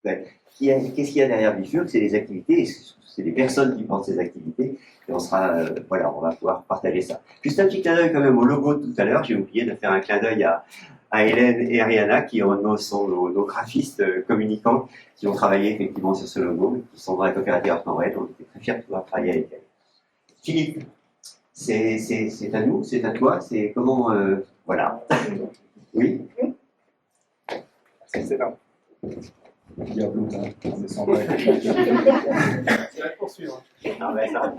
Ouais. Qu'est-ce qu'il y a derrière Bifurque? C'est les activités, c'est les personnes qui portent ces activités, et on sera, voilà, on va pouvoir partager ça. Juste un petit clin d'œil quand même au logo de tout à l'heure, j'ai oublié de faire un clin d'œil à Hélène et Ariana, qui sont nos graphistes communicants, qui ont travaillé effectivement sur ce logo, qui sont dans la coopérative Art Noël, on était très fiers de pouvoir travailler avec elles. Philippe, c'est à nous, c'est à toi, c'est comment, voilà. Oui? C'est là. Diablo, on descend pas. C'est la poursuivre. Ah ben ça.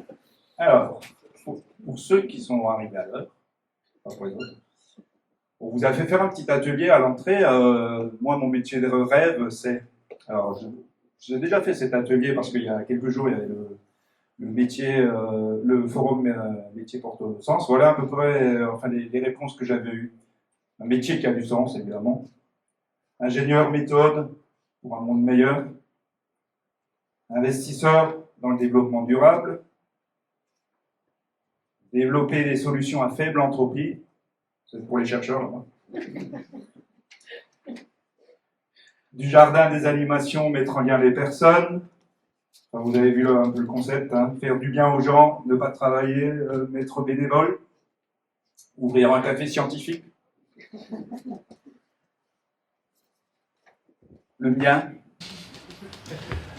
Alors, pour ceux qui sont arrivés à l'heure, pas pour les autres, on vous a fait faire un petit atelier à l'entrée. Moi, mon métier de rêve, c'est... Alors, j'ai déjà fait cet atelier parce qu'il y a quelques jours, il y avait le métier, le forum métier porte au sens. Voilà à peu près enfin, les réponses que j'avais eues. Un métier qui a du sens, évidemment. Ingénieur méthode pour un monde meilleur. Investisseur dans le développement durable. Développer des solutions à faible entropie. C'est pour les chercheurs, là. Du jardin des animations, mettre en lien les personnes. Enfin, vous avez vu un peu le concept, hein. Faire du bien aux gens, ne pas travailler, être bénévole. Ouvrir un café scientifique. Le mien.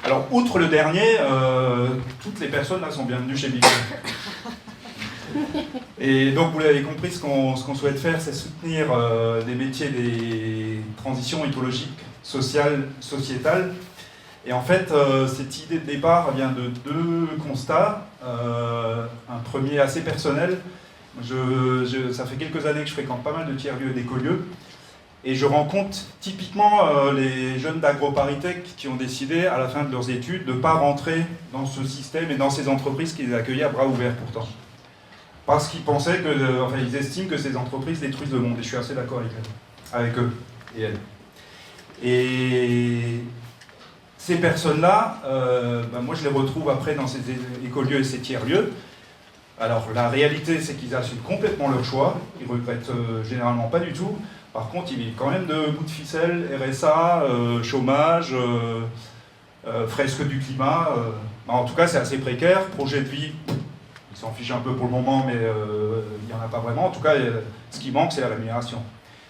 Alors, outre le dernier, toutes les personnes là sont bienvenues chez Bifurque. Et donc, vous l'avez compris, ce qu'on souhaite faire, c'est soutenir des métiers des transitions écologiques, sociales, sociétales. Et en fait, cette idée de départ vient de deux constats. Un premier assez personnel. Ça fait quelques années que je fréquente pas mal de tiers-lieux et d'écolieux. Et je rencontre typiquement les jeunes d'AgroParisTech qui ont décidé, à la fin de leurs études, de ne pas rentrer dans ce système et dans ces entreprises qui les accueillaient à bras ouverts pourtant. Parce qu'ils pensaient que, enfin, ils estiment que ces entreprises détruisent le monde. Et je suis assez d'accord avec eux et elles. Et ces personnes-là, moi je les retrouve après dans ces écolieux et ces tiers-lieux. Alors la réalité, c'est qu'ils assument complètement leur choix. Ils ne regrettent généralement pas du tout. Par contre, ils vivent quand même de bouts de ficelle, RSA, chômage, fresque du climat. En tout cas, c'est assez précaire. Projet de vie, ils s'en fichent un peu pour le moment, mais il n'y en a pas vraiment. En tout cas, ce qui manque, c'est la rémunération.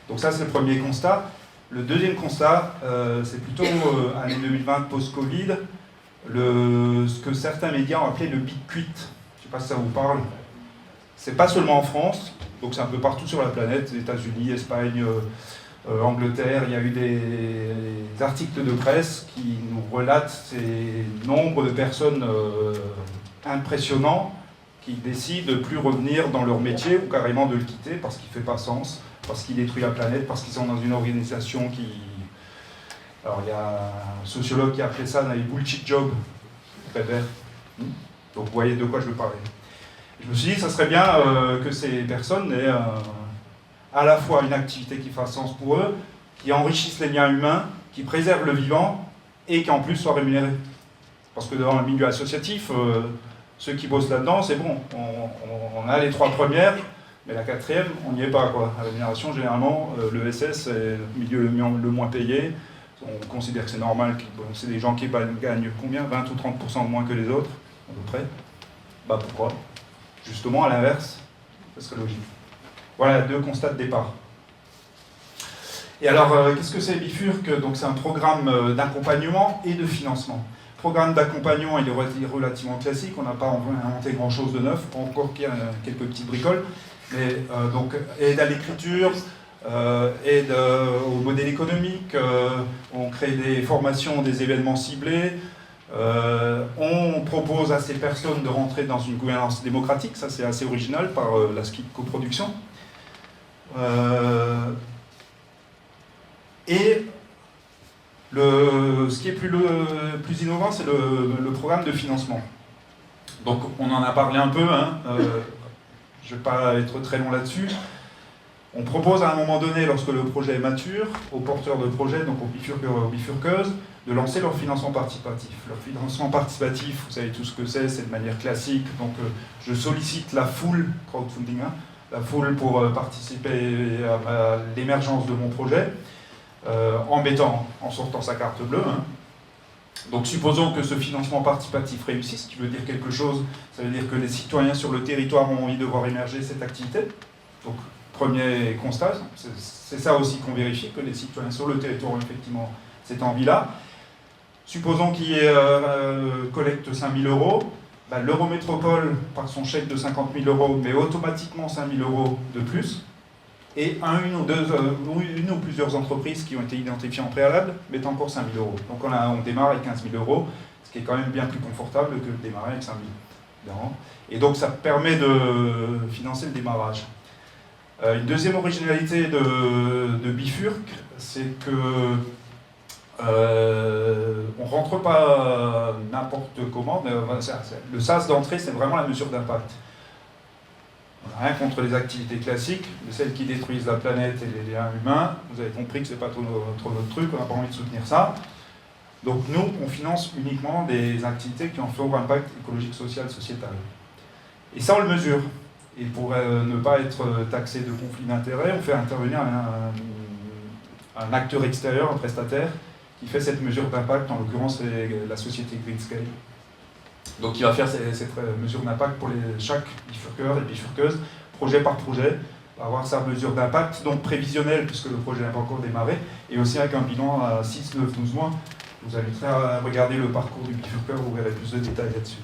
Donc ça, c'est le premier constat. Le deuxième constat, c'est plutôt année 2020, post-Covid, ce que certains médias ont appelé le big quit. Je ne sais pas si ça vous parle. C'est pas seulement en France. Donc c'est un peu partout sur la planète, États-Unis, Espagne, Angleterre. Il y a eu des articles de presse qui nous relatent ces nombres de personnes impressionnants qui décident de ne plus revenir dans leur métier ou carrément de le quitter parce qu'il ne fait pas sens, parce qu'il détruit la planète, parce qu'ils sont dans une organisation qui... Alors il y a un sociologue qui a appelé ça les bullshit jobs, très vert. Donc vous voyez de quoi je veux parler. Je me suis dit que ça serait bien que ces personnes aient à la fois une activité qui fasse sens pour eux, qui enrichisse les liens humains, qui préserve le vivant et qui en plus soit rémunéré. Parce que dans le milieu associatif, ceux qui bossent là-dedans, c'est bon, on a les 3 premières, mais la 4e, on n'y est pas, quoi. La rémunération, généralement, le SS est le milieu le moins payé. On considère que c'est normal, c'est des gens qui gagnent combien, 20 ou 30% de moins que les autres, à peu près. Bah pourquoi ? Justement, à l'inverse, ce serait logique. Voilà 2 constats de départ. Et alors, qu'est-ce que c'est Bifurque ? Donc, c'est un programme d'accompagnement et de financement. Programme d'accompagnement, il est relativement classique, on n'a pas inventé grand-chose de neuf, encore qu'il y a quelques petites bricoles, mais donc aide à l'écriture, aide au modèle économique, on crée des formations, des événements ciblés. On propose à ces personnes de rentrer dans une gouvernance démocratique, ça c'est assez original par la SKID coproduction. Et ce qui est plus innovant, c'est le programme de financement. Donc on en a parlé un peu, hein, je ne vais pas être très long là-dessus. On propose à un moment donné, lorsque le projet est mature, aux porteurs de projet, donc aux bifurqueurs et aux bifurqueuses, de lancer leur financement participatif. Leur financement participatif, vous savez tout ce que c'est de manière classique. Donc je sollicite la foule, crowdfunding, hein, la foule pour participer à l'émergence de mon projet, en sortant sa carte bleue. Hein. Donc supposons que ce financement participatif réussisse, ce qui veut dire quelque chose, ça veut dire que les citoyens sur le territoire ont envie de voir émerger cette activité. Donc premier constat, c'est ça aussi qu'on vérifie, que les citoyens sur le territoire ont effectivement cette envie-là. Supposons qu'il y ait collecte 5 000 €, bah, l'Eurométropole, par son chèque de 50 000 €, met automatiquement 5 000 € de plus, et une ou plusieurs entreprises qui ont été identifiées en préalable mettent encore 5 000 €. Donc on démarre avec 15 000 €, ce qui est quand même bien plus confortable que de démarrer avec 5 000 €. Et donc ça permet de financer le démarrage. Une deuxième originalité de Bifurc, c'est que on ne rentre pas n'importe comment, mais le sas d'entrée, c'est vraiment la mesure d'impact. On n'a rien contre les activités classiques, mais celles qui détruisent la planète et les liens humains. Vous avez compris que ce n'est pas trop notre truc, on n'a pas envie de soutenir ça. Donc nous, on finance uniquement des activités qui ont un fort impact écologique, social, sociétal. Et ça, on le mesure. Et pour ne pas être taxé de conflit d'intérêts, on fait intervenir un acteur extérieur, un prestataire, qui fait cette mesure d'impact, en l'occurrence c'est la société Greenscale. Donc il va faire cette mesure d'impact pour chaque bifurqueur et bifurqueuse, projet par projet, va avoir sa mesure d'impact, donc prévisionnelle, puisque le projet n'a pas encore démarré, et aussi avec un bilan à 6, 9, 12 mois. Je vous inviterai à regarder le parcours du bifurqueur, vous verrez plus de détails là-dessus.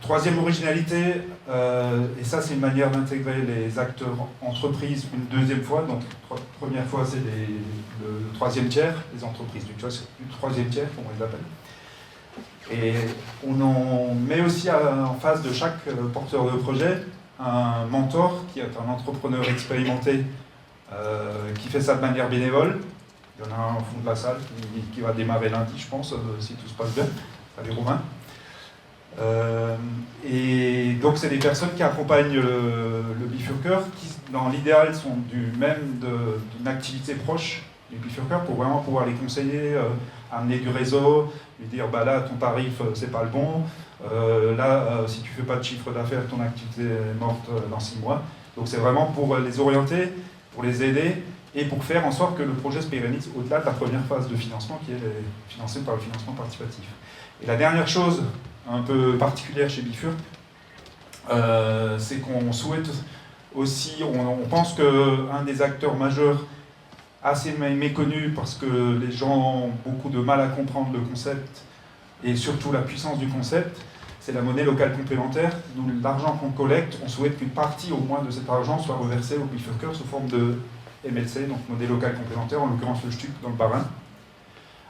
Troisième originalité, et ça c'est une manière d'intégrer les acteurs entreprises une deuxième fois. Donc première fois c'est le troisième tiers, les entreprises du troisième tiers, comme on les appelle. Et on en met aussi en face de chaque porteur de projet un mentor qui est un entrepreneur expérimenté qui fait ça de manière bénévole. Il y en a un au fond de la salle qui va démarrer lundi, je pense, si tout se passe bien. Salut Romain. Et donc c'est des personnes qui accompagnent le bifurqueur, qui dans l'idéal sont d'une activité proche du bifurqueur pour vraiment pouvoir les conseiller, amener du réseau, lui dire bah là ton tarif c'est pas le bon, si tu fais pas de chiffre d'affaires ton activité est morte dans 6 mois. Donc c'est vraiment pour les orienter, pour les aider et pour faire en sorte que le projet se pérennise au-delà de la première phase de financement qui est financée par le financement participatif. Et la dernière chose un peu particulière chez Bifurc, c'est qu'on souhaite aussi, on pense qu'un des acteurs majeurs assez méconnu parce que les gens ont beaucoup de mal à comprendre le concept et surtout la puissance du concept, c'est la monnaie locale complémentaire. Nous, l'argent qu'on collecte, on souhaite qu'une partie au moins de cet argent soit reversée au bifurqueur sous forme de MLC, donc monnaie locale complémentaire, en l'occurrence le STUC dans le Bas-Rhin.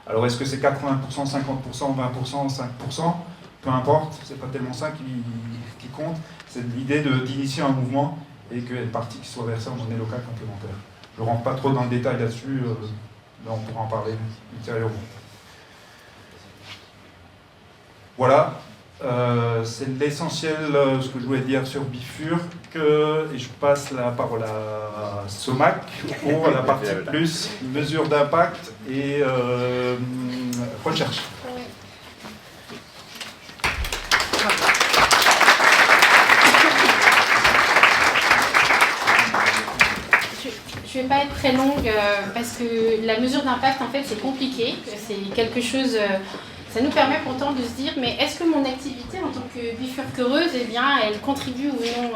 Alors est-ce que c'est 80%, 50%, 20%, 5%? Peu importe, c'est pas tellement ça qui compte, c'est l'idée d'initier un mouvement et qu'il y ait une partie qui soit versée en monnaie locale complémentaire. Je ne rentre pas trop dans le détail là-dessus, là on pourra en parler ultérieurement. Voilà, c'est l'essentiel ce que je voulais dire sur Bifurc, et je passe la parole à Somac pour la partie plus mesure d'impact et recherche. Je ne vais pas être très longue parce que la mesure d'impact, en fait, c'est compliqué. C'est quelque chose... ça nous permet pourtant de se dire, mais est-ce que mon activité en tant que bifurqueuse, eh bien, elle contribue ou non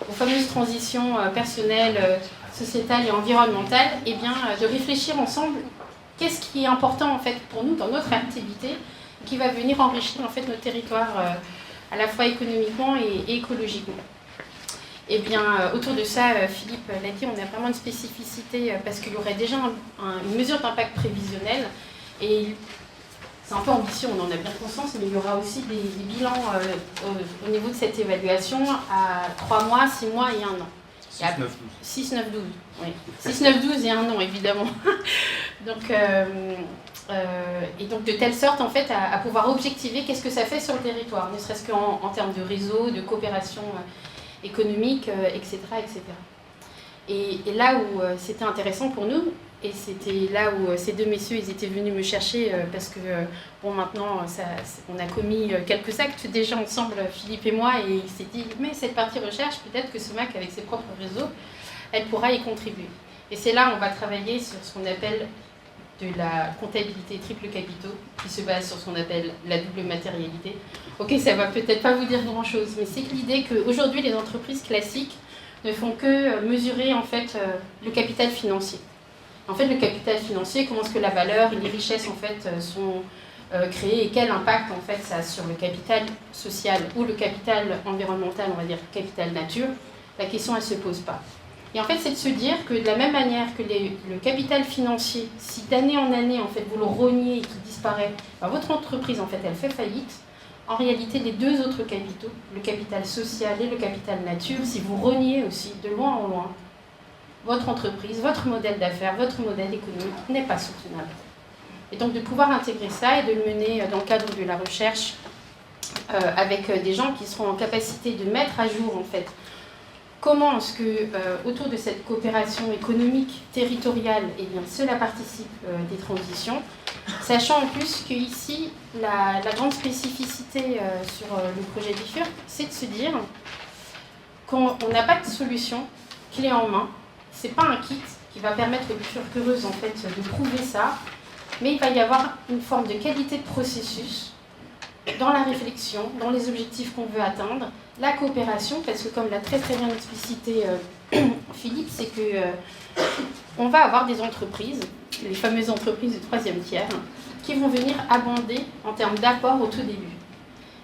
aux fameuses transitions personnelles, sociétales et environnementales? Eh bien, de réfléchir ensemble, qu'est-ce qui est important, en fait, pour nous dans notre activité, qui va venir enrichir, en fait, notre territoire à la fois économiquement et écologiquement. Eh bien, autour de ça, Philippe l'a dit, on a vraiment une spécificité parce qu'il y aurait déjà une mesure d'impact prévisionnelle et c'est un peu ambitieux, on en a bien conscience, mais il y aura aussi des bilans au niveau de cette évaluation à 3 mois, 6 mois et 1 an. 6, 9, 12. 6, 9, 12, oui. 6, 9, 12 et 1 an, évidemment. Donc, et donc de telle sorte, en fait, à pouvoir objectiver qu'est-ce que ça fait sur le territoire, ne serait-ce qu'en termes de réseau, de coopération économique, etc., etc. Et là où c'était intéressant pour nous, et c'était là où ces deux messieurs ils étaient venus me chercher parce que, bon, maintenant, on a commis quelques actes déjà ensemble, Philippe et moi, et il s'est dit, mais cette partie recherche, peut-être que Somac, avec ses propres réseaux, elle pourra y contribuer. Et c'est là où on va travailler sur ce qu'on appelle de la comptabilité triple capitaux, qui se base sur ce qu'on appelle la double matérialité. Ok, ça va peut-être pas vous dire grand-chose, mais c'est l'idée qu'aujourd'hui, les entreprises classiques ne font que mesurer en fait le capital financier. En fait, le capital financier, comment est-ce que la valeur et les richesses en fait sont créées et quel impact en fait ça a sur le capital social ou le capital environnemental, on va dire capital nature, la question elle se pose pas. Et en fait, c'est de se dire que de la même manière que le capital financier, si d'année en année en fait vous le rogniez et qu'il disparaît, ben, votre entreprise en fait elle fait faillite. En réalité, les deux autres capitaux, le capital social et le capital nature, si vous reniez aussi de loin en loin, votre entreprise, votre modèle d'affaires, votre modèle économique n'est pas soutenable. Et donc de pouvoir intégrer ça et de le mener dans le cadre de la recherche avec des gens qui seront en capacité de mettre à jour en fait comment est-ce que autour de cette coopération économique territoriale, eh bien cela participe des transitions, sachant en plus qu'ici la grande spécificité sur le projet BIFURC, c'est de se dire qu'on n'a pas de solution clé en main. C'est pas un kit qui va permettre aux bifurqueuses en fait de prouver ça, mais il va y avoir une forme de qualité de processus dans la réflexion, dans les objectifs qu'on veut atteindre, la coopération, parce que comme l'a très bien explicité Philippe, c'est que on va avoir des entreprises, les fameuses entreprises du troisième tiers, qui vont venir abonder en termes d'apport au tout début.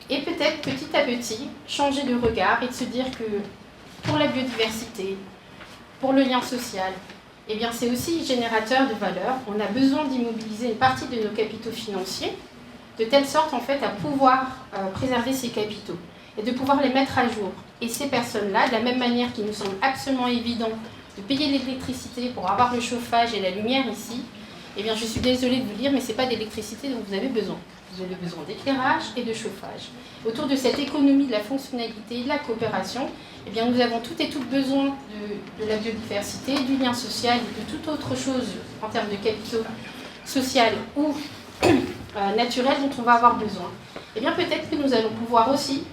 Et peut-être petit à petit changer de regard et de se dire que pour la biodiversité, pour le lien social, eh bien c'est aussi générateur de valeur. On a besoin d'immobiliser une partie de nos capitaux financiers, de telle sorte en fait à pouvoir préserver ces capitaux et de pouvoir les mettre à jour. Et ces personnes-là, de la même manière qu'il nous semble absolument évident de payer l'électricité pour avoir le chauffage et la lumière ici, eh bien je suis désolée de vous dire, mais ce n'est pas d'électricité dont vous avez besoin. Vous avez besoin d'éclairage et de chauffage. Autour de cette économie de la fonctionnalité et de la coopération, eh bien, nous avons toutes et toutes besoin de la biodiversité, du lien social et de toute autre chose en termes de capitaux social ou naturels dont on va avoir besoin. Eh bien, peut-être que nous allons pouvoir aussi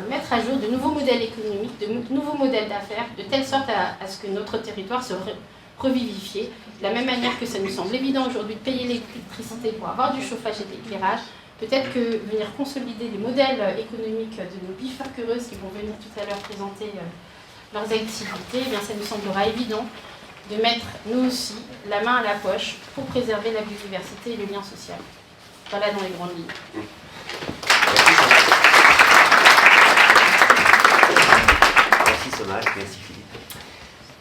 mettre à jour de nouveaux modèles économiques, de nouveaux modèles d'affaires, de telle sorte à ce que notre territoire se revivifié. De la même manière que ça nous semble évident aujourd'hui de payer l'électricité pour avoir du chauffage et de l'éclairage, peut-être que venir consolider les modèles économiques de nos bifurqueuses qui vont venir tout à l'heure présenter leurs activités, eh bien, ça nous semblera évident de mettre, nous aussi, la main à la poche pour préserver la biodiversité et le lien social. Voilà dans les grandes lignes. Merci Sommage, merci Philippe.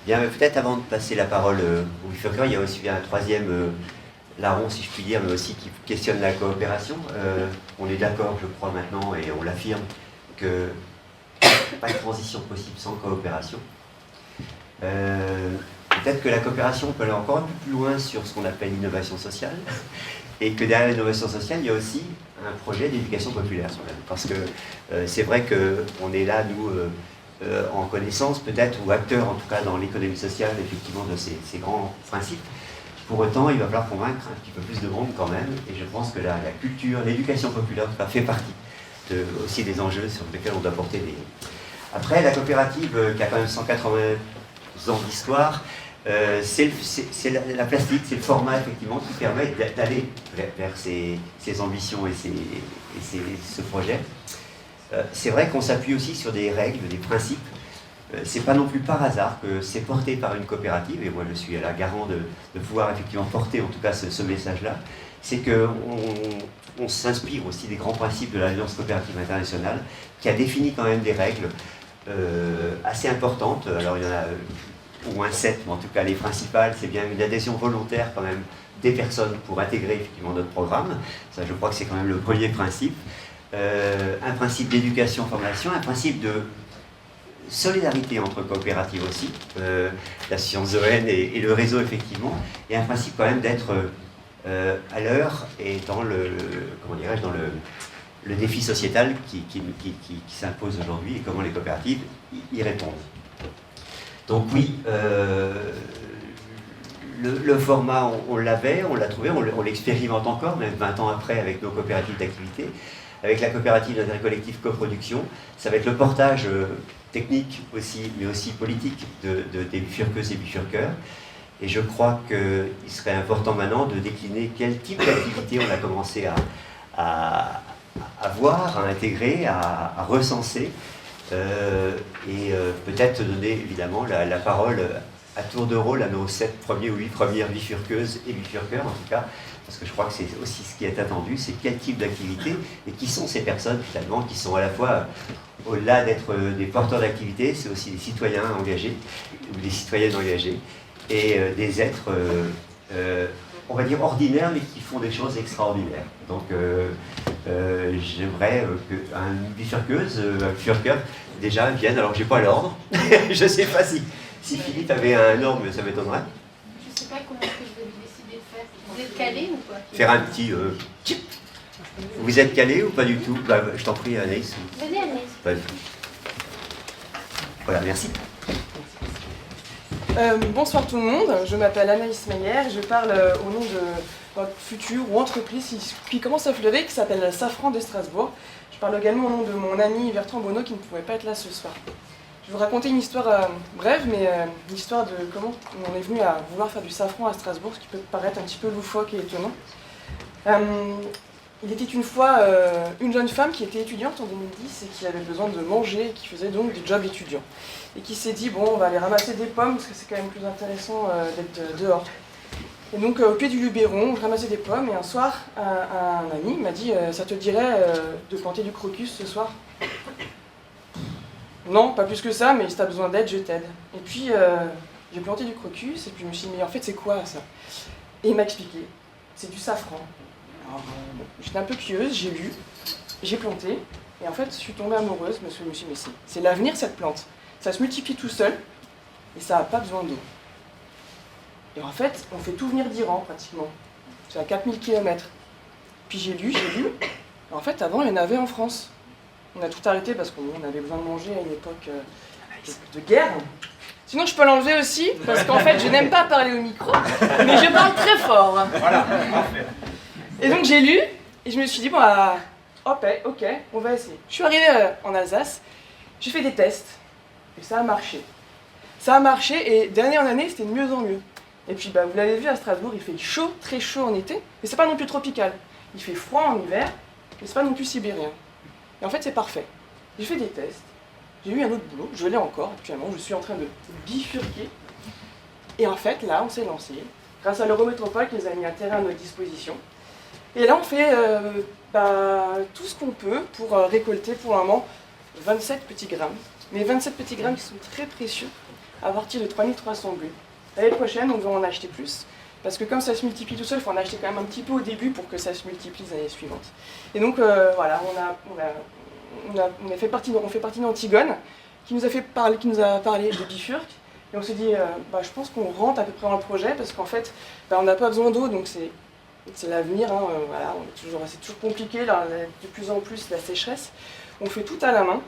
Bien, peut-être avant de passer la parole au bifurqueur, il y a aussi un troisième larron, si je puis dire, mais aussi qui questionne la coopération. On est d'accord, je crois maintenant, et on l'affirme, que pas de transition possible sans coopération. Peut-être que la coopération peut aller encore un peu plus loin sur ce qu'on appelle l'innovation sociale, et que derrière l'innovation sociale, il y a aussi un projet d'éducation populaire. Parce que c'est vrai qu'on est là, nous, en connaissance peut-être, ou acteurs en tout cas dans l'économie sociale, effectivement, de ces grands principes. Pour autant, il va falloir convaincre un petit peu plus de monde quand même, et je pense que la culture, l'éducation populaire fait partie aussi des enjeux sur lesquels on doit porter des... Après, la coopérative, qui a quand même 180 ans d'histoire, c'est la plastique, c'est le format effectivement qui permet d'aller vers ces ambitions et ce projet. C'est vrai qu'on s'appuie aussi sur des règles, des principes. C'est pas non plus par hasard que c'est porté par une coopérative, et moi je suis la garant de pouvoir effectivement porter en tout cas ce message-là. C'est qu'on s'inspire aussi des grands principes de l'Alliance coopérative internationale, qui a défini quand même des règles assez importantes. Alors il y en a au moins 7, mais en tout cas les principales, c'est bien une adhésion volontaire quand même des personnes pour intégrer effectivement notre programme. Ça, je crois que c'est quand même le premier principe. Un principe d'éducation-formation, un principe de solidarité entre coopératives aussi, l'association Zoen et le réseau effectivement, et un principe quand même d'être à l'heure et dans le défi sociétal qui s'impose aujourd'hui et comment les coopératives y répondent. Donc oui, le format, on l'avait, on l'a trouvé, on l'expérimente encore, même 20 ans après avec nos coopératives d'activité, avec la coopérative d'intérêt collectif coproduction. Ça va être le portage technique aussi, mais aussi politique des bifurqueuses et bifurqueurs. Et je crois qu'il serait important maintenant de décliner quel type d'activité on a commencé à voir, à intégrer, à recenser, peut-être donner évidemment la parole à tour de rôle à nos 7 premiers ou 8 premières bifurqueuses et bifurqueurs en tout cas, parce que je crois que c'est aussi ce qui est attendu, c'est quel type d'activité et qui sont ces personnes finalement qui sont à la fois, au-delà d'être des porteurs d'activité, c'est aussi des citoyens engagés ou des citoyennes engagées et des êtres, on va dire ordinaires, mais qui font des choses extraordinaires. Donc j'aimerais qu'un bifurqueuse, un bifurqueur déjà vienne, alors j'ai pas l'ordre, je sais pas si Philippe avait un ordre, mais ça m'étonnerait. Je sais pas comment est-ce que vous avez décidé de faire. Vous êtes calé ou pas? Faire un petit tchip. Vous êtes calé ou pas du tout? Bah, je t'en prie, Anaïs. Vas-y, Agnès. Ouais. Voilà, merci. Bonsoir tout le monde, je m'appelle Anaïs Meyer, je parle au nom de notre future ou entreprise qui commence à fleurir, qui s'appelle Safran de Strasbourg. Je parle également au nom de mon ami Bertrand Bonneau qui ne pouvait pas être là ce soir. Je vais vous raconter une histoire brève, mais l'histoire de comment on est venu à vouloir faire du safran à Strasbourg, ce qui peut paraître un petit peu loufoque et étonnant. Il était une fois une jeune femme qui était étudiante en 2010 et qui avait besoin de manger et qui faisait donc du job étudiant. Et qui s'est dit, bon, on va aller ramasser des pommes parce que c'est quand même plus intéressant d'être dehors. Et donc au pied du Luberon, je ramassais des pommes et un soir, un ami m'a dit, ça te dirait de planter du crocus ce soir ? Non, pas plus que ça, mais si t'as besoin d'aide, je t'aide. Et puis j'ai planté du crocus et puis je me suis dit, mais en fait c'est quoi ça ? Et il m'a expliqué, c'est du safran. Alors, j'étais un peu curieuse, j'ai lu, j'ai planté, et en fait je suis tombée amoureuse, parce que je me suis dit, mais c'est l'avenir cette plante. Ça se multiplie tout seul, et ça n'a pas besoin d'eau. Et en fait, on fait tout venir d'Iran pratiquement. C'est à 4000 km. Puis j'ai lu, en fait avant il y en avait en France. On a tout arrêté parce qu'on avait besoin de manger à une époque de guerre. Sinon je peux l'enlever aussi, parce qu'en fait je n'aime pas parler au micro, mais je parle très fort. Voilà. Et donc j'ai lu, et je me suis dit, bon, ok, on va essayer. Je suis arrivée en Alsace, j'ai fait des tests, et ça a marché. Ça a marché, et d'année en année, c'était de mieux en mieux. Et puis, vous l'avez vu, à Strasbourg, il fait chaud, très chaud en été, mais c'est pas non plus tropical. Il fait froid en hiver, mais c'est pas non plus sibérien. Et en fait, c'est parfait. J'ai fait des tests, j'ai eu un autre boulot, je l'ai encore actuellement, je suis en train de bifurquer. Et en fait, là, on s'est lancé, grâce à l'Eurométropole qui nous a mis un terrain à notre disposition. Et là, on fait tout ce qu'on peut pour récolter pour le moment 27 petits grammes. Mais 27 petits grammes qui sont très précieux à partir de 3300 bulles. L'année prochaine, on va en acheter plus. Parce que comme ça se multiplie tout seul, il faut en acheter quand même un petit peu au début pour que ça se multiplie les années suivantes. Et donc, voilà, on fait partie d'Antigone, qui nous a parlé de bifurque. Et on s'est dit, je pense qu'on rentre à peu près dans le projet, parce qu'en fait, on n'a pas besoin d'eau, donc c'est l'avenir, hein, voilà, c'est toujours compliqué, là, de plus en plus la sécheresse. On fait tout à la main,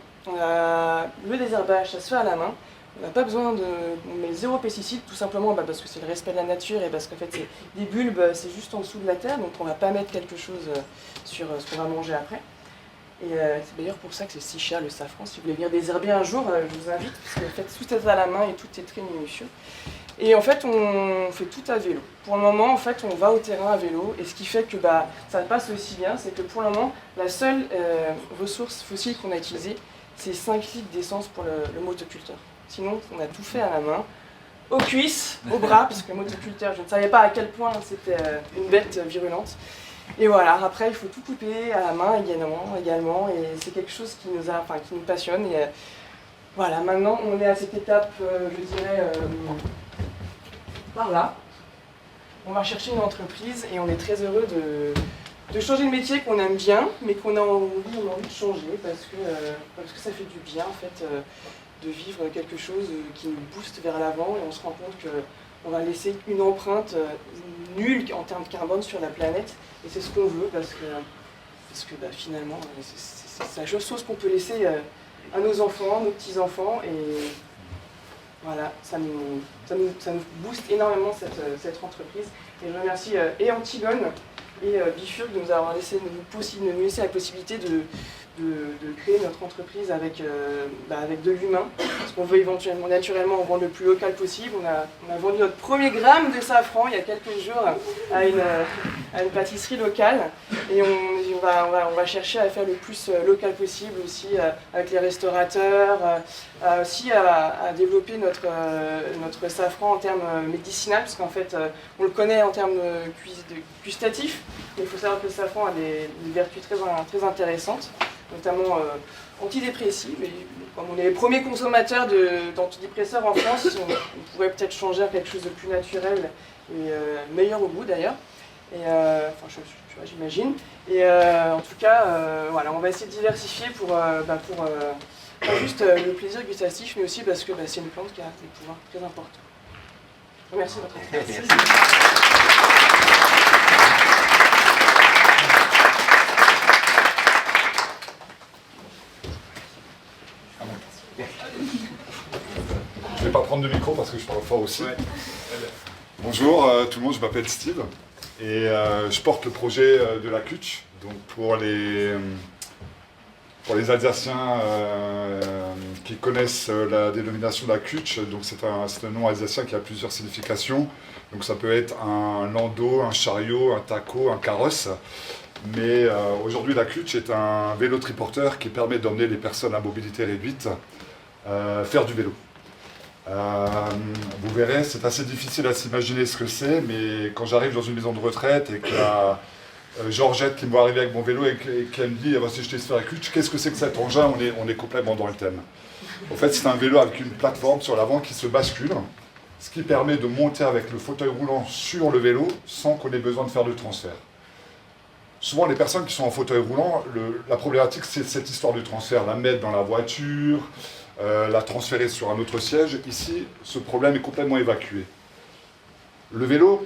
le désherbage ça se fait à la main, on n'a pas besoin on met 0 pesticides, tout simplement parce que c'est le respect de la nature et parce qu'en fait c'est des bulbes, c'est juste en dessous de la terre, donc on ne va pas mettre quelque chose sur ce qu'on va manger après. Et c'est d'ailleurs pour ça que c'est si cher le safran. Si vous voulez venir désherber un jour, je vous invite, parce que en fait, tout est à la main et tout est très minutieux. Et en fait, on fait tout à vélo. Pour le moment, en fait, on va au terrain à vélo, et ce qui fait que ça passe aussi bien, c'est que pour le moment, la seule ressource fossile qu'on a utilisée, c'est 5 litres d'essence pour le motoculteur. Sinon, on a tout fait à la main, aux cuisses, aux bras, parce que le motoculteur, je ne savais pas à quel point c'était une bête virulente. Et voilà, après, il faut tout couper à la main également, et c'est quelque chose qui nous passionne. Et voilà, maintenant, on est à cette étape, je dirais, par là. On va chercher une entreprise et on est très heureux de changer de métier qu'on aime bien, mais qu'on a envie de changer parce que ça fait du bien, en fait, de vivre quelque chose qui nous booste vers l'avant, et on se rend compte qu'on va laisser une empreinte nulle en termes de carbone sur la planète, et c'est ce qu'on veut parce que finalement, c'est la chose qu'on peut laisser à nos enfants, nos petits-enfants, et voilà, ça nous booste énormément cette entreprise. Et je remercie et Antigone Et Bifurc de nous avoir laissé, nous laisser la possibilité de créer notre entreprise avec de l'humain. Parce qu'on veut éventuellement, naturellement, vendre le plus local possible. On a vendu notre premier gramme de safran il y a quelques jours à une pâtisserie locale. Et on va chercher à faire le plus local possible aussi avec les restaurateurs, aussi à développer notre safran en termes médicinaux, parce qu'en fait, on le connaît en termes gustatifs. Mais il faut savoir que le safran a des vertus très intéressantes, notamment antidépressives. Et comme on est les premiers consommateurs d'antidépresseurs en France, on pourrait peut-être changer à quelque chose de plus naturel et meilleur au goût d'ailleurs. J'imagine. Et en tout cas, voilà, on va essayer de diversifier pour pas juste le plaisir gustatif, mais aussi parce que c'est une plante qui a des pouvoirs très importants. Merci de votre attention. Je ne vais pas prendre de micro parce que je parle fort aussi. Ouais. Bonjour tout le monde, je m'appelle Steve et je porte le projet de la CUTCH. Donc pour les Alsaciens qui connaissent la dénomination de la CUTCH, donc c'est un nom alsacien qui a plusieurs significations. Donc ça peut être un landau, un chariot, un taco, un carrosse. Mais aujourd'hui la CUTCH est un vélo triporteur qui permet d'emmener les personnes à mobilité réduite faire du vélo. Vous verrez, c'est assez difficile à s'imaginer ce que c'est, mais quand j'arrive dans une maison de retraite et qu'il y a Georgette qui me voit arriver avec mon vélo et qu'elle me dit « Voici, je t'ai fait la CUTCH, qu'est-ce que c'est que cet engin ?» On est complètement dans le thème. En fait, c'est un vélo avec une plateforme sur l'avant qui se bascule, ce qui permet de monter avec le fauteuil roulant sur le vélo sans qu'on ait besoin de faire de transfert. Souvent, les personnes qui sont en fauteuil roulant, la problématique, c'est cette histoire de transfert, la mettre dans la voiture, la transférer sur un autre siège. Ici, ce problème est complètement évacué. Le vélo,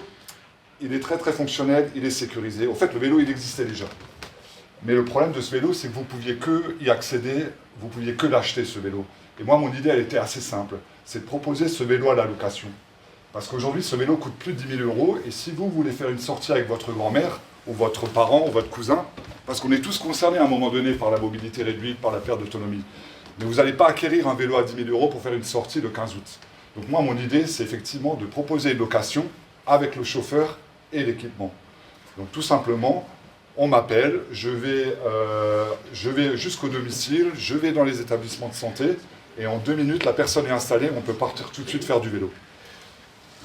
il est très très fonctionnel, il est sécurisé. En fait, le vélo, il existait déjà. Mais le problème de ce vélo, c'est que vous ne pouviez que y accéder, vous ne pouviez que l'acheter, ce vélo. Et moi, mon idée, elle était assez simple. C'est de proposer ce vélo à la location. Parce qu'aujourd'hui, ce vélo coûte plus de 10 000 €. Et si vous voulez faire une sortie avec votre grand-mère, ou votre parent, ou votre cousin, parce qu'on est tous concernés à un moment donné par la mobilité réduite, par la perte d'autonomie. Mais vous n'allez pas acquérir un vélo à 10 000 € pour faire une sortie le 15 août. Donc moi, mon idée, c'est effectivement de proposer une location avec le chauffeur et l'équipement. Donc tout simplement, on m'appelle, je vais jusqu'au domicile, je vais dans les établissements de santé, et en 2 minutes, la personne est installée, on peut partir tout de suite faire du vélo.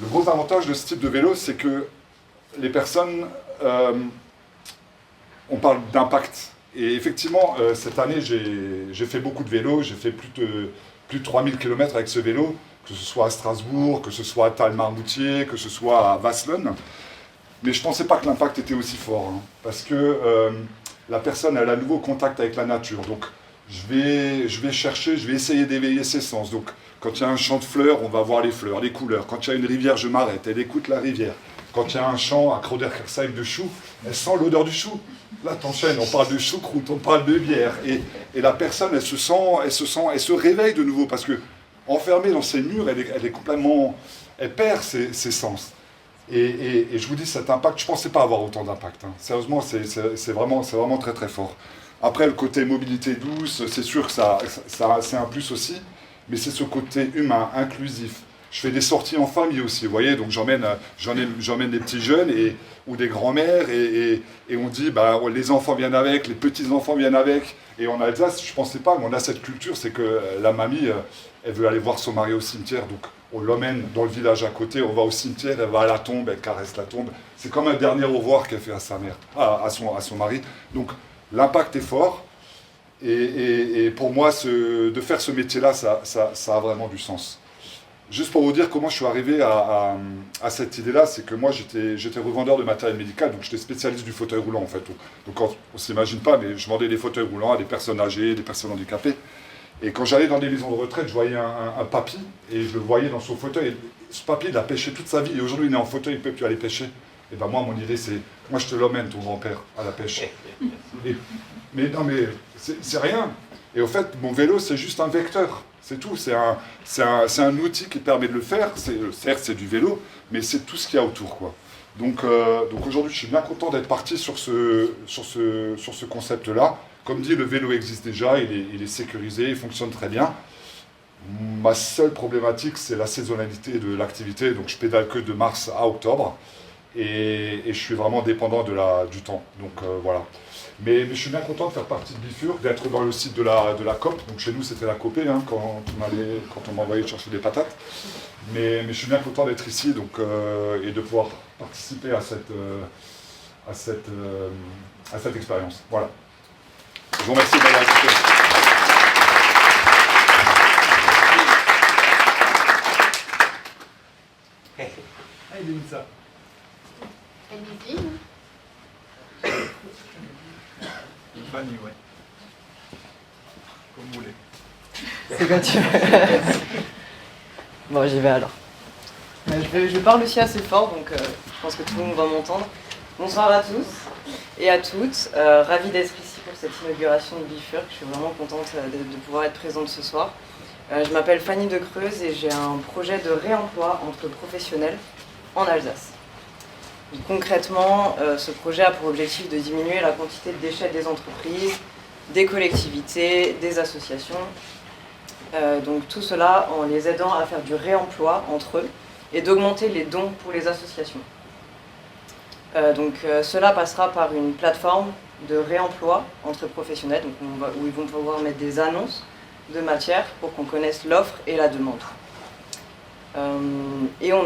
Le gros avantage de ce type de vélo, c'est que les personnes, on parle d'impact. Et effectivement, cette année, j'ai fait beaucoup de vélo, j'ai fait plus de 3000 km avec ce vélo, que ce soit à Strasbourg, que ce soit à Talmarmoutier, que ce soit à Wasselonne. Mais je ne pensais pas que l'impact était aussi fort, hein, parce que la personne, elle a un nouveau contact avec la nature. Donc, je vais essayer d'éveiller ses sens. Donc, quand il y a un champ de fleurs, on va voir les fleurs, les couleurs. Quand il y a une rivière, je m'arrête, elle écoute la rivière. Quand il y a un champ à Kroderkersheim de choux, elle sent l'odeur du chou. Là, t'enchaînes, on parle de choucroute, on parle de bière. Et la personne, elle se réveille de nouveau, parce que enfermée dans ses murs, elle est complètement, elle perd ses sens. Et je vous dis, cet impact, je ne pensais pas avoir autant d'impact. Hein. Sérieusement, c'est vraiment très très fort. Après, le côté mobilité douce, c'est sûr que c'est un plus aussi, mais c'est ce côté humain, inclusif. Je fais des sorties en famille aussi, vous voyez, donc j'emmène des petits jeunes ou des grands-mères et on dit, bah, les enfants viennent avec, les petits-enfants viennent avec. Et en Alsace, je ne pensais pas, mais on a cette culture, c'est que la mamie, elle veut aller voir son mari au cimetière, donc on l'emmène dans le village à côté, on va au cimetière, elle va à la tombe, elle caresse la tombe. C'est comme un dernier au revoir qu'elle fait à sa mère, à son mari. Donc l'impact est fort, et pour moi, de faire ce métier-là, ça a vraiment du sens. Juste pour vous dire comment je suis arrivé à cette idée-là, c'est que moi j'étais revendeur de matériel médical, donc j'étais spécialiste du fauteuil roulant en fait. Donc on ne s'imagine pas, mais je vendais des fauteuils roulants à des personnes âgées, des personnes handicapées. Et quand j'allais dans des maisons de retraite, je voyais un papy, et je le voyais dans son fauteuil. Et ce papy, il a pêché toute sa vie, et aujourd'hui il est en fauteuil, il ne peut plus aller pêcher. Et ben moi, mon idée c'est, moi je te l'emmène ton grand-père à la pêche. Mais non mais, c'est rien. Et au fait, mon vélo c'est juste un vecteur. C'est tout, c'est un outil qui permet de le faire. Certes, c'est du vélo, mais c'est tout ce qu'il y a autour, quoi. Donc aujourd'hui, je suis bien content d'être parti sur ce concept-là. Comme dit, le vélo existe déjà, il est sécurisé, il fonctionne très bien. Ma seule problématique, c'est la saisonnalité de l'activité. Donc je pédale que de mars à octobre. Et je suis vraiment dépendant du temps. Donc voilà. Mais je suis bien content de faire partie de Bifurc, d'être dans le site de la COP. Donc chez nous, c'était la COP quand on m'envoyait chercher des patates. Mais je suis bien content d'être ici et de pouvoir participer à cette expérience. Voilà. Je vous remercie de m'avoir écouté. Allez, Denisa. Allez-y. Fanny, ouais. Comme vous voulez. C'est quand tu veux. Bon, j'y vais alors. Je parle aussi assez fort, donc je pense que tout le monde va m'entendre. Bonsoir à tous et à toutes. Ravi d'être ici pour cette inauguration de Bifurc. Je suis vraiment contente de pouvoir être présente ce soir. Je m'appelle Fanny de Creuse et j'ai un projet de réemploi entre professionnels en Alsace. Concrètement, ce projet a pour objectif de diminuer la quantité de déchets des entreprises, des collectivités, des associations. Donc tout cela en les aidant à faire du réemploi entre eux et d'augmenter les dons pour les associations. Cela passera par une plateforme de réemploi entre professionnels où ils vont pouvoir mettre des annonces de matière pour qu'on connaisse l'offre et la demande. Et on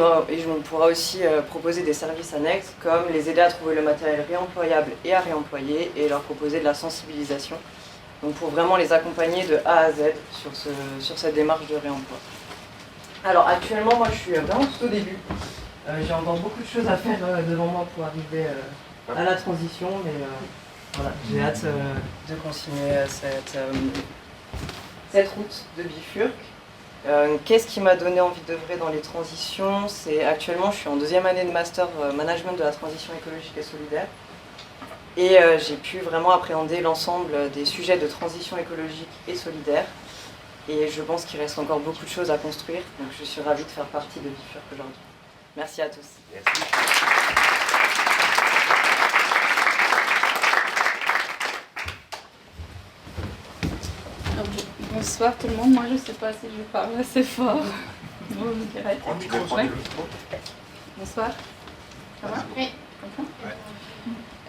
pourra aussi proposer des services annexes comme les aider à trouver le matériel réemployable et à réemployer et leur proposer de la sensibilisation. Donc pour vraiment les accompagner de A à Z sur cette démarche de réemploi. Alors actuellement, moi je suis vraiment tout au début. J'ai encore beaucoup de choses à faire devant moi pour arriver à la transition, mais voilà, j'ai hâte de continuer cette route de Bifurc. Qu'est-ce qui m'a donné envie d'œuvrer dans les transitions? C'est actuellement, je suis en deuxième année de master management de la transition écologique et solidaire. Et j'ai pu vraiment appréhender l'ensemble des sujets de transition écologique et solidaire. Et je pense qu'il reste encore beaucoup de choses à construire. Donc je suis ravie de faire partie de Bifurc aujourd'hui. Merci à tous. Merci. Bonsoir tout le monde, moi je ne sais pas si je parle assez fort. Vous me direz. Ouais. Bonsoir. Ça va? Oui.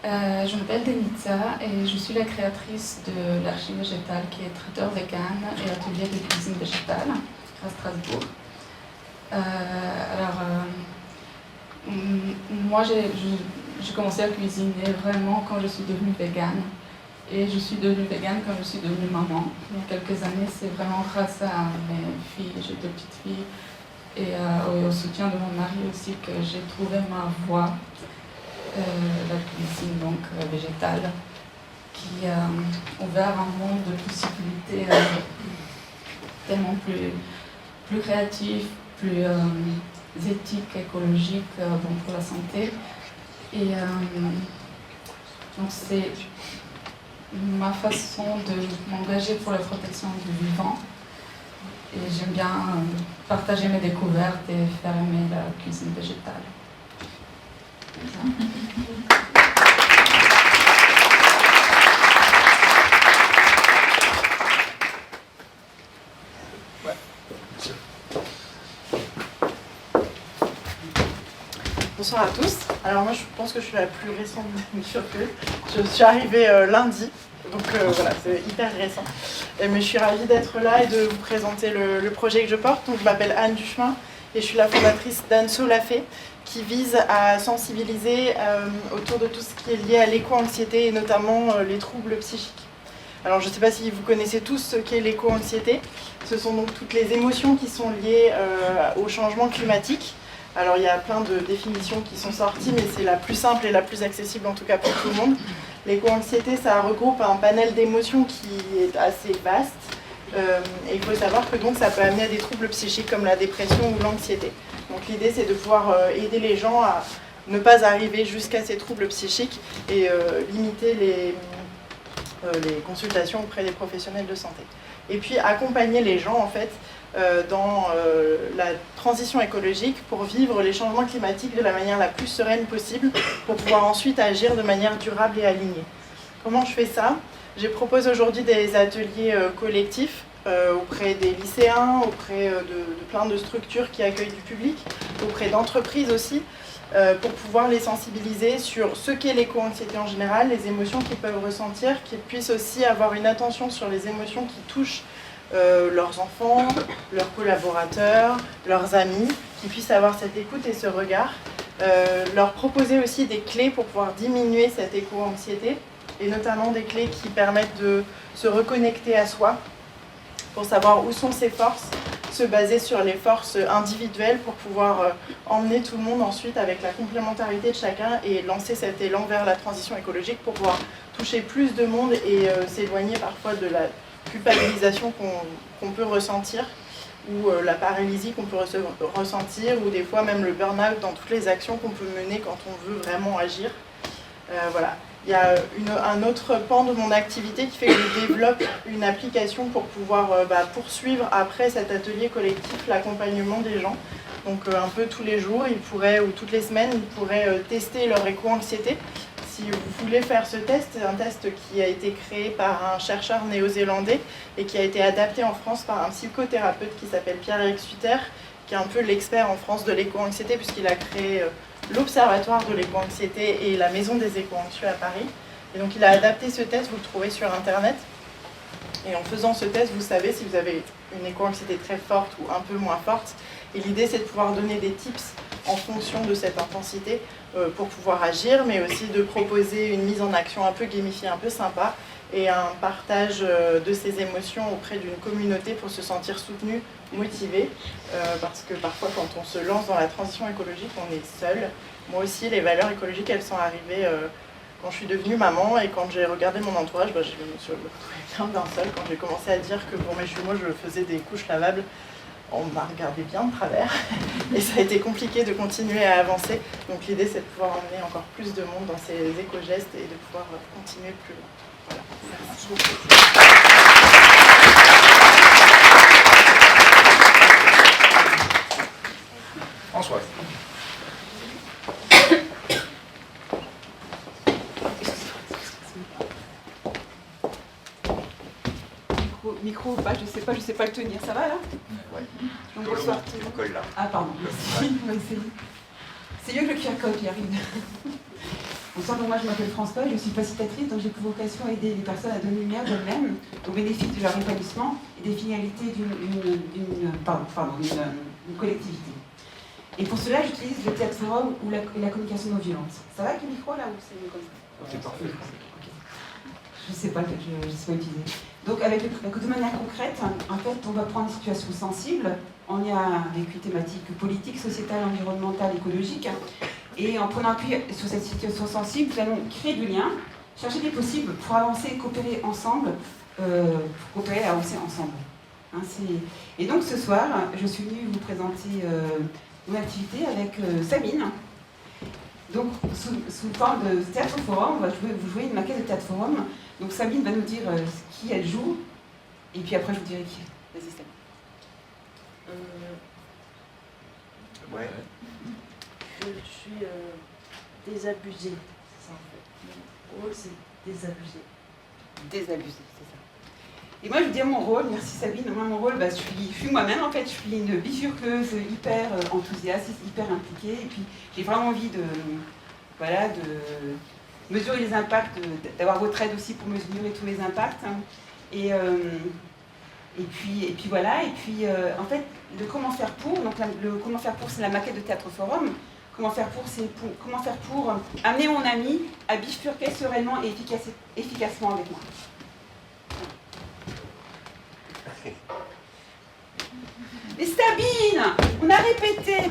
Je m'appelle Denitza et je suis la créatrice de l'Archive végétale qui est traiteur vegan et atelier de cuisine végétale à Strasbourg. Moi j'ai commencé à cuisiner vraiment quand je suis devenue végane. Et je suis devenue végane quand je suis devenue maman. Il y a quelques années, c'est vraiment grâce à mes filles, j'ai 2 petites filles, et au soutien de mon mari aussi que j'ai trouvé ma voie, la cuisine donc végétale, qui a ouvert un monde de possibilités tellement plus créatif, plus éthique, écologique, bon pour la santé. Et donc c'est ma façon de m'engager pour la protection du vivant. Et j'aime bien partager mes découvertes et faire aimer la cuisine végétale. Bonsoir à tous. Alors moi je pense que je suis la plus récente de Bifurc. Je suis arrivée lundi, donc voilà, c'est hyper récent. Mais je suis ravie d'être là et de vous présenter le projet que je porte. Donc je m'appelle Anne Duchemin et je suis la fondatrice d'Anso la Fée, qui vise à sensibiliser autour de tout ce qui est lié à l'éco-anxiété et notamment les troubles psychiques. Alors je ne sais pas si vous connaissez tous ce qu'est l'éco-anxiété. Ce sont donc toutes les émotions qui sont liées au changement climatique. Alors il y a plein de définitions qui sont sorties, mais c'est la plus simple et la plus accessible en tout cas pour tout le monde. L'éco-anxiété, ça regroupe un panel d'émotions qui est assez vaste. Et il faut savoir que donc ça peut amener à des troubles psychiques comme la dépression ou l'anxiété. Donc l'idée c'est de pouvoir aider les gens à ne pas arriver jusqu'à ces troubles psychiques et limiter les consultations auprès des professionnels de santé. Et puis accompagner les gens en fait dans la transition écologique pour vivre les changements climatiques de la manière la plus sereine possible pour pouvoir ensuite agir de manière durable et alignée. Comment je fais ça? Je propose aujourd'hui des ateliers collectifs auprès des lycéens, auprès de plein de structures qui accueillent du public, auprès d'entreprises aussi, pour pouvoir les sensibiliser sur ce qu'est l'éco-anxiété en général, les émotions qu'ils peuvent ressentir, qu'ils puissent aussi avoir une attention sur les émotions qui touchent leurs enfants, leurs collaborateurs, leurs amis, qu'ils puissent avoir cette écoute et ce regard. Leur proposer aussi des clés pour pouvoir diminuer cette éco-anxiété, et notamment des clés qui permettent de se reconnecter à soi, pour savoir où sont ses forces, se baser sur les forces individuelles pour pouvoir emmener tout le monde ensuite avec la complémentarité de chacun et lancer cet élan vers la transition écologique pour pouvoir toucher plus de monde et s'éloigner parfois de la culpabilisation qu'on peut ressentir ou la paralysie qu'on peut ressentir ou des fois même le burn-out dans toutes les actions qu'on peut mener quand on veut vraiment agir. Voilà. Il y a un autre pan de mon activité qui fait que je développe une application pour pouvoir poursuivre après cet atelier collectif l'accompagnement des gens. Donc un peu tous les jours, ils pourraient, ou toutes les semaines, ils pourraient tester leur éco-anxiété. Si vous voulez faire ce test, c'est un test qui a été créé par un chercheur néo-zélandais et qui a été adapté en France par un psychothérapeute qui s'appelle Pierre-Éric Sutter, qui est un peu l'expert en France de l'éco-anxiété puisqu'il a créé l'Observatoire de l'éco-anxiété et la Maison des éco-anxieux à Paris. Et donc il a adapté ce test, vous le trouvez sur Internet. Et en faisant ce test, vous savez si vous avez une éco-anxiété très forte ou un peu moins forte. Et l'idée, c'est de pouvoir donner des tips en fonction de cette intensité pour pouvoir agir, mais aussi de proposer une mise en action un peu gamifiée, un peu sympa, et un partage de ses émotions auprès d'une communauté pour se sentir soutenu, motivé, parce que parfois quand on se lance dans la transition écologique, on est seul. Moi aussi, les valeurs écologiques, elles sont arrivées quand je suis devenue maman, et quand j'ai regardé mon entourage, je me suis retrouvée bien seule. Quand j'ai commencé à dire que pour mes jumeaux, je faisais des couches lavables, on m'a regardé bien de travers, et ça a été compliqué de continuer à avancer. Donc l'idée, c'est de pouvoir emmener encore plus de monde dans ces éco-gestes et de pouvoir continuer plus loin. Voilà. Merci beaucoup. Françoise. Micro ou pas, je sais pas le tenir, ça va là? Ouais. Donc, bonsoir. On colle là. Ah pardon, merci, on va essayer. C'est mieux que le QR code, j'y arrive. Bonsoir, donc moi je m'appelle François, je suis facilitatrice, donc j'ai pour vocation à aider les personnes à donner lumière d'elles-mêmes au bénéfice de leur épanouissement et des finalités d'une collectivité. Et pour cela, j'utilise le théâtre forum ou la communication non violente. Ça va avec le micro là ou c'est mieux comme ça? C'est parfait. Okay. Je sais pas, je sais pas utiliser. Donc de manière concrète, en fait, on va prendre des situations sensibles, on y a avec une thématique politique, sociétale, environnementale, écologique, et en prenant appui sur cette situation sensible, nous allons créer du lien, chercher des possibles pour avancer et coopérer ensemble, pour coopérer et avancer ensemble. Hein, et donc ce soir, je suis venue vous présenter une activité avec Sabine. Donc sous forme de théâtre forum, on va vous jouer une maquette de théâtre forum. Donc Sabine va nous dire qui elle joue, et puis après je vous dirai qui. Vas-y Sabine. Ouais. Je suis désabusée, c'est ça en fait. Mon rôle c'est désabusée. Désabusée, c'est ça. Et moi je vous dis mon rôle, merci Sabine, moi mon rôle, je suis moi-même en fait, je suis une bifurqueuse hyper enthousiaste, hyper impliquée, et puis j'ai vraiment envie de mesurer les impacts, d'avoir votre aide aussi pour mesurer tous les impacts. Hein. Et puis voilà, et puis en fait, le comment faire pour, donc le comment faire pour c'est la maquette de théâtre forum, comment faire pour c'est comment faire pour amener mon ami à bifurquer sereinement et efficacement avec moi. Mais Sabine, on a répété,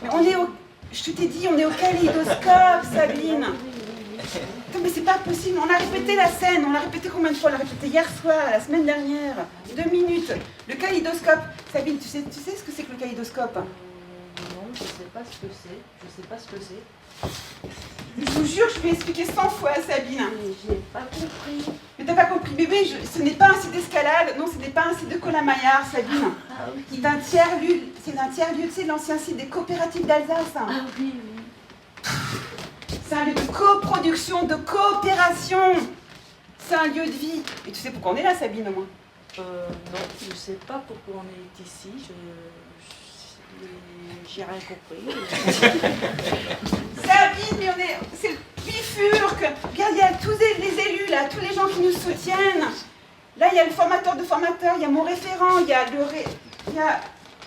mais on est au... Je t'ai dit, on est au kaléidoscope, Sabine. Non, mais c'est pas possible, on a répété la scène, on l'a répété combien de fois? On l'a répété hier soir, la semaine dernière, 2 minutes. Le kaléidoscope. Sabine, tu sais ce que c'est que le kaléidoscope? Non, je sais pas ce que c'est. Je sais pas ce que c'est. Je vous jure, je vais expliquer 100 fois à Sabine. Mais j'ai pas compris. Mais t'as pas compris, bébé, ce n'est pas un site d'escalade, non, ce n'est pas un site de Colin Maillard, Sabine. C'est un tiers-lieu, tu sais, l'ancien site des coopératives d'Alsace. Ah oui, oui. C'est un lieu de coproduction, de coopération. C'est un lieu de vie. Et tu sais pourquoi on est là, Sabine, au moins? Non, je ne sais pas pourquoi on est ici. J'ai rien compris. Sabine, mais c'est le bifurque. Regarde, il y a tous les élus, là, tous les gens qui nous soutiennent. Là, il y a le formateur de formateurs, il y a mon référent, il y a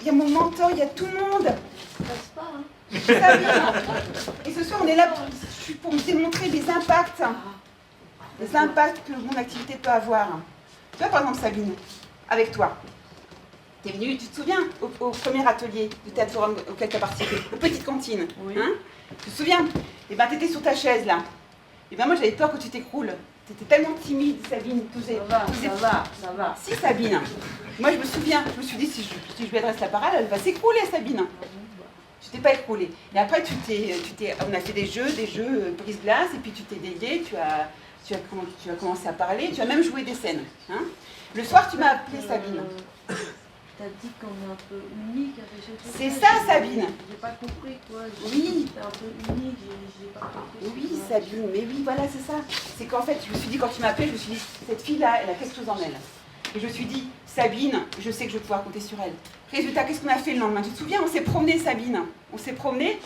il y a mon mentor, il y a tout le monde. Ça passe pas, hein. Sabine. Et ce soir, on est là pour me démontrer les impacts. Les impacts que mon activité peut avoir. Tu vois, par exemple, Sabine, avec toi. T'es venue, tu te souviens, au premier atelier du Théâtre Forum auquel tu as participé, aux petites cantines. Oui. Hein, tu te souviens? Et ben, t'étais sur ta chaise, là. Et ben, moi, j'avais peur que tu t'écroules. T'étais tellement timide, Sabine. Ça va. Si, Sabine. Moi, je me souviens, je me suis dit, si je lui adresse la parole, elle va s'écrouler, Sabine. Tu t'es pas écroulée. Et après, on a fait des jeux brise-glace, et puis tu t'es déliée, tu as commencé à parler, tu as même joué des scènes. Hein. Le soir, tu m'as appelée Sabine. T'as dit qu'on est un peu unique avec ce truc. C'est ça, Sabine. J'ai pas compris, quoi. Oui. T'es un peu unique, j'ai pas compris. Oui, Sabine, mais oui, voilà, c'est ça. C'est qu'en fait, je me suis dit, quand tu m'as appelée, je me suis dit, cette fille-là, elle a quelque chose en elle. Et je me suis dit, Sabine, je sais que je vais pouvoir compter sur elle. Résultat, qu'est-ce qu'on a fait le lendemain? Tu te souviens, on s'est promené, Sabine. On s'est promené. Et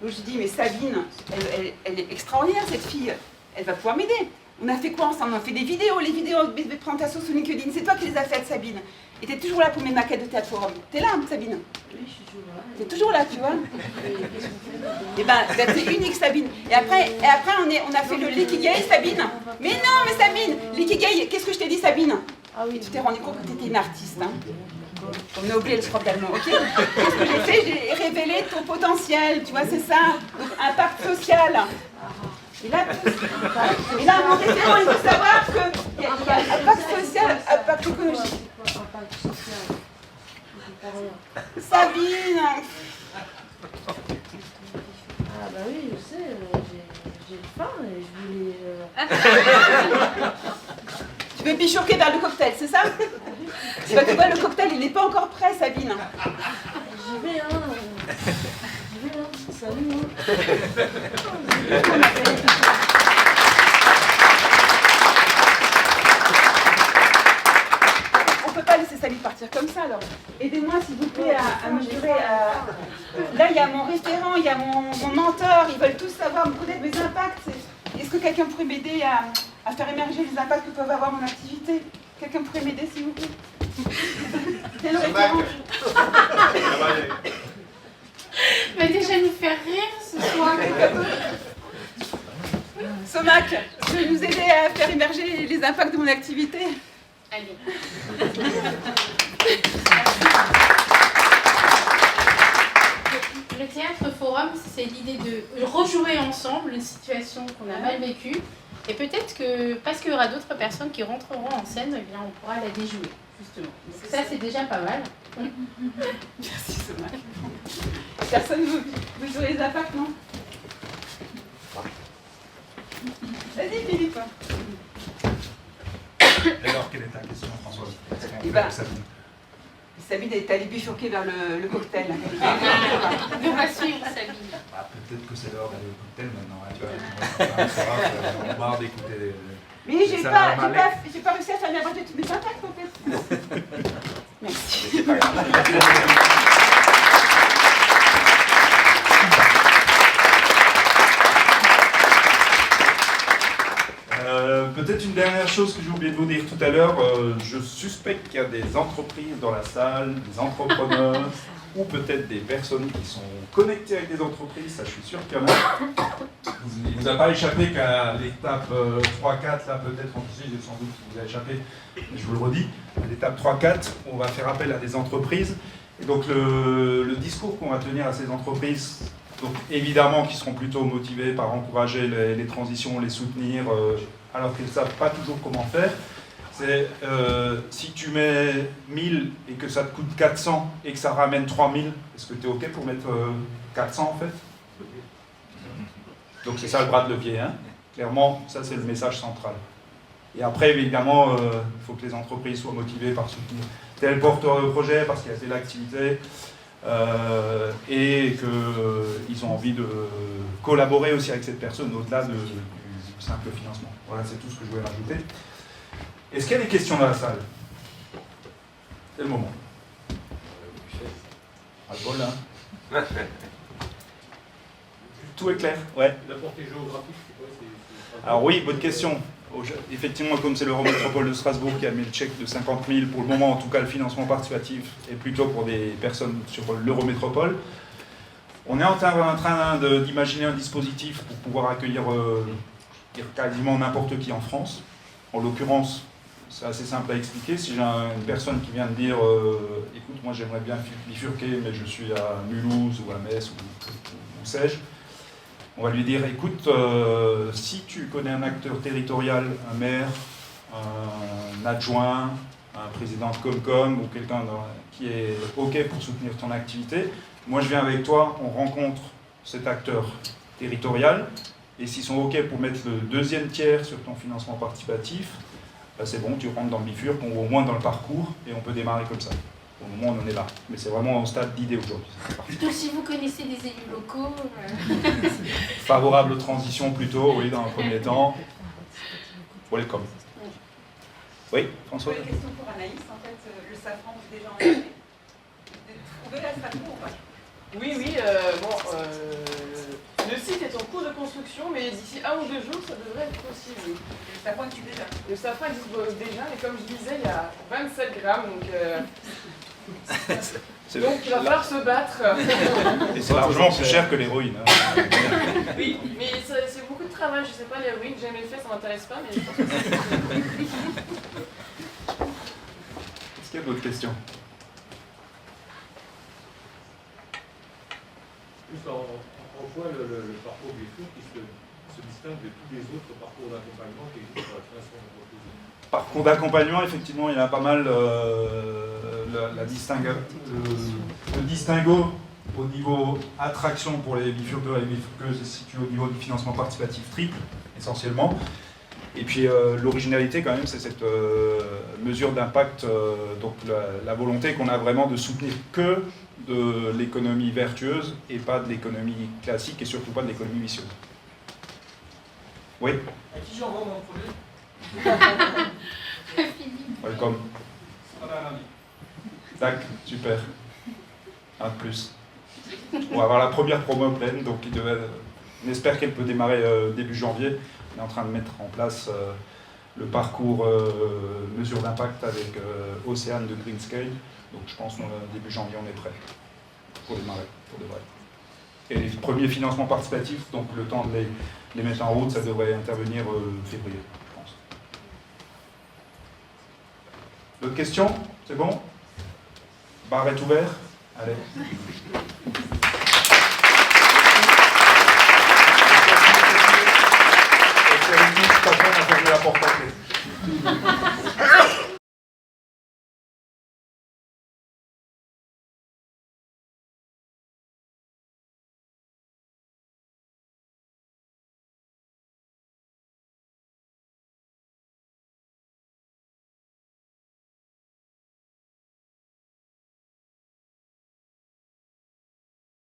je me suis dit, mais Sabine, elle est extraordinaire, cette fille. Elle va pouvoir m'aider. On a fait quoi ensemble? On a fait des vidéos, les vidéos de présentation sur LinkedIn. C'est toi qui les as faites, Sabine. Et t'es toujours là pour mes maquettes de Théâtre Forum. T'es là, Sabine? Oui, je suis toujours là. T'es toujours là, tu vois? Et qu'est-ce qu'on fait? Et ben, c'est unique, Sabine. Et après on a fait le l'ikigai, Sabine. Mais non, mais Sabine, l'ikigai, qu'est-ce que je t'ai dit, Sabine? Ah oui. Et tu t'es rendu compte que t'étais une artiste, hein? On a oublié le prof d'allemand, ok? Qu'est-ce que j'ai fait? J'ai révélé ton potentiel, tu vois, c'est ça. Donc, impact social. Et là, mon référent, il faut savoir qu'il y a impact social, impact écologique. Impact social. Je comprends rien. Sabine! Ah bah oui, je sais, j'ai faim et je voulais... Tu veux bifurquer vers le cocktail, c'est ça? Tu vois, le cocktail, il n'est pas encore prêt, Sabine. J'y vais, hein. Salut, hein. On peut pas laisser Sabine partir comme ça, alors. Aidez-moi, s'il vous plaît, à mesurer. Là, il y a mon référent, il y a mon mentor, ils veulent tous savoir, me connaître mes impacts. Est-ce que quelqu'un pourrait m'aider à faire émerger les impacts que peut avoir mon activité? Quelqu'un pourrait m'aider, s'il vous plaît? C'est le référent. Va déjà nous faire rire ce soir. Somac, tu veux nous aider à faire émerger les impacts de mon activité? Allez. Le Théâtre Forum, c'est l'idée de rejouer ensemble une situation qu'on a mal vécue. Et peut-être que, parce qu'il y aura d'autres personnes qui rentreront en scène, eh bien, on pourra la déjouer, justement. Donc ça, c'est déjà pas mal. Merci, Somac. Personne veut jouer les impacts, non? Vas-y, Philippe. Alors, quelle est ta question, Françoise? Eh ben, Sabine est allée bifurquer vers le cocktail. On va suivre Sabine. Ah, peut-être que c'est l'heure d'aller au cocktail maintenant. Hein, tu vois, on va marre d'écouter. Mais j'ai pas réussi à faire émerger tous mes impacts, en fait. Merci. C'est pas grave. Peut-être une dernière chose que j'ai oublié de vous dire tout à l'heure, je suspecte qu'il y a des entreprises dans la salle, des entrepreneurs, ou peut-être des personnes qui sont connectées avec des entreprises, ça je suis sûr qu'il y en a. Il ne vous a pas échappé qu'à l'étape 3-4, là peut-être, en plus, sans doute qu'il vous a échappé, je vous le redis, à l'étape 3-4, on va faire appel à des entreprises. Et donc le discours qu'on va tenir à ces entreprises, donc évidemment qui seront plutôt motivées par encourager les transitions, les soutenir, alors qu'elles ne savent pas toujours comment faire, c'est si tu mets 1000 et que ça te coûte 400 et que ça ramène 3000, est-ce que tu es OK pour mettre 400 en fait? Donc c'est ça le bras de levier, hein. Clairement, ça c'est le message central. Et après, évidemment, il faut que les entreprises soient motivées par soutenir tel porteur de projet, parce qu'il y a telle activité, et qu'ils ont envie de collaborer aussi avec cette personne au-delà du simple financement. Voilà, c'est tout ce que je voulais rajouter. Est-ce qu'il y a des questions dans la salle? C'est le moment. Ah, le bol, hein. Tout est clair, ouais. La portée géographique, c'est quoi? Alors oui, bonne question. Effectivement, comme c'est l'Eurométropole de Strasbourg qui a mis le chèque de 50 000, pour le moment, en tout cas, le financement participatif est plutôt pour des personnes sur l'Eurométropole. On est en train d'imaginer un dispositif pour pouvoir accueillir quasiment n'importe qui en France. En l'occurrence, c'est assez simple à expliquer. Si j'ai une personne qui vient de dire écoute, moi j'aimerais bien bifurquer, mais je suis à Mulhouse ou à Metz ou sais-je, on va lui dire écoute, si tu connais un acteur territorial, un maire, un adjoint, un président de Comcom ou quelqu'un qui est OK pour soutenir ton activité, moi je viens avec toi, on rencontre cet acteur territorial, et s'ils sont OK pour mettre le deuxième tiers sur ton financement participatif, ben c'est bon, tu rentres dans le bifurc, ou au moins dans le parcours, et on peut démarrer comme ça. Au moment où on en est là. Mais c'est vraiment au stade d'idée aujourd'hui. Plutôt si vous connaissez des élus locaux. Favorable aux transitions plutôt, oui, dans un premier temps. Welcome. Oui, François? Une question pour Anaïs. En fait, le safran, vous déjà engagé. Vous trouvez la safran ou pas? Oui, oui, le site est en cours de construction, mais d'ici 1 ou 2 jours, ça devrait être possible. Le safran existe déjà? Le safran existe déjà, mais comme je disais, il y a 27 grammes, donc il va falloir se battre. Et c'est largement plus cher que l'héroïne. Hein. Oui, mais c'est beaucoup de travail, je sais pas, l'héroïne, j'ai jamais fait, ça m'intéresse pas, mais je pense que c'est... Est-ce qu'il y a d'autres questions? Juste en quoi le parcours du FOUR qui se distingue de tous les autres parcours d'accompagnement qui existent sur la création d'entreprise? Parcours d'accompagnement, effectivement, il y a pas mal le distinguo au niveau attraction pour les bifurqueurs et les bifurqueuses est situé au niveau du financement participatif triple, essentiellement. Et puis l'originalité quand même, c'est cette mesure d'impact, donc la volonté qu'on a vraiment de soutenir que de l'économie vertueuse et pas de l'économie classique et surtout pas de l'économie vicieuse. Oui? À qui j'envoie mon projet? Welcome. Tac, super. Un de plus. On va avoir la première promo pleine, donc on espère qu'elle peut démarrer début janvier. On est en train de mettre en place le parcours mesure d'impact avec Océane de Greenscale. Donc je pense que début janvier, on est prêt pour démarrer, pour de vrai. Et les premiers financements participatifs, donc le temps de les mettre en route, ça devrait intervenir février, je pense. D'autres questions? C'est bon? Bar est ouvert? Allez. Et c'est la porte à clé.